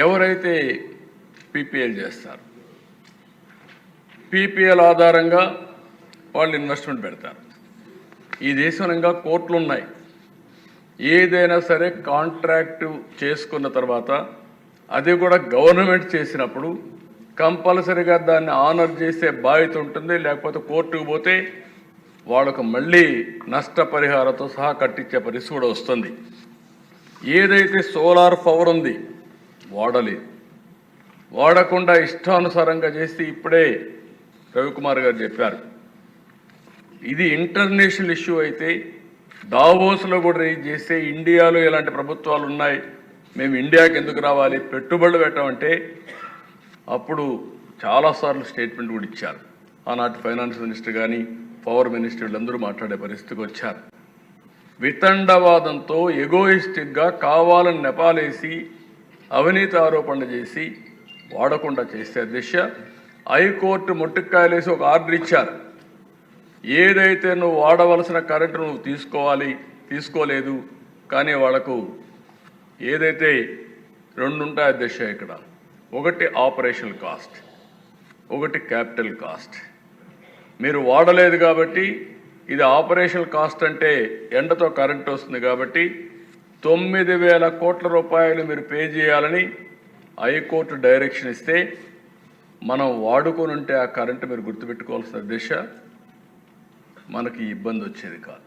ఎవరైతే పీపీఎల్ చేస్తారు, పీపీఎల్ ఆధారంగా వాళ్ళు ఇన్వెస్ట్మెంట్ పెడతారు. ఈ దేశంగా కోర్టులు ఉన్నాయి. ఏదైనా సరే కాంట్రాక్టు చేసుకున్న తర్వాత అది కూడా గవర్నమెంట్ చేసినప్పుడు కంపల్సరీగా దాన్ని ఆనర్ చేసే బాధ్యత ఉంటుంది. లేకపోతే కోర్టుకు పోతే వాళ్ళకు మళ్ళీ నష్టపరిహారంతో సహా కట్టించే పరిస్థితి కూడా వస్తుంది. ఏదైతే సోలార్ పవర్ ఉంది వాడలేదు, వాడకుండా ఇష్టానుసారంగా చేస్తే ఇప్పుడే రవికుమార్ గారు చెప్పారు, ఇది ఇంటర్నేషనల్ ఇష్యూ అయితే దావోస్లో కూడా రేజ్ చేస్తే ఇండియాలో ఇలాంటి ప్రభుత్వాలు ఉన్నాయి, మేము ఇండియాకి ఎందుకు రావాలి, పెట్టుబడులు పెట్టమంటే అప్పుడు చాలాసార్లు స్టేట్మెంట్ కూడా ఇచ్చారు. ఆనాటి ఫైనాన్స్ మినిస్టర్ కానీ పవర్ మినిస్టర్ వీళ్ళందరూ మాట్లాడే పరిస్థితికి వచ్చారు. వితండవాదంతో ఎగోయిస్టిక్గా కావాలని నెపాలేసి అవినీతి ఆరోపణలు చేసి వాడకుండా చేస్తే అధ్యక్ష హైకోర్టు మొట్టికాయలేసి ఒక ఆర్డర్ ఇచ్చారు. ఏదైతే నువ్వు వాడవలసిన కరెంటు నువ్వు తీసుకోలేదు, కానీ వాళ్ళకు ఏదైతే రెండు ఉంటాయి అధ్యక్ష, ఇక్కడ ఒకటి ఆపరేషనల్ కాస్ట్, ఒకటి క్యాపిటల్ కాస్ట్. మీరు వాడలేదు కాబట్టి ఇది ఆపరేషనల్ కాస్ట్ అంటే ఎండతో కరెంట్ వస్తుంది కాబట్టి 9,000 కోట్ల రూపాయలు మీరు పే చేయాలని హైకోర్టు డైరెక్షన్ ఇస్తే మనం వాడుకొని ఉంటే ఆ కరెంటు మీరు గుర్తుపెట్టుకోవాల్సిన దిశ మనకి ఇబ్బంది వచ్చేది కాదు.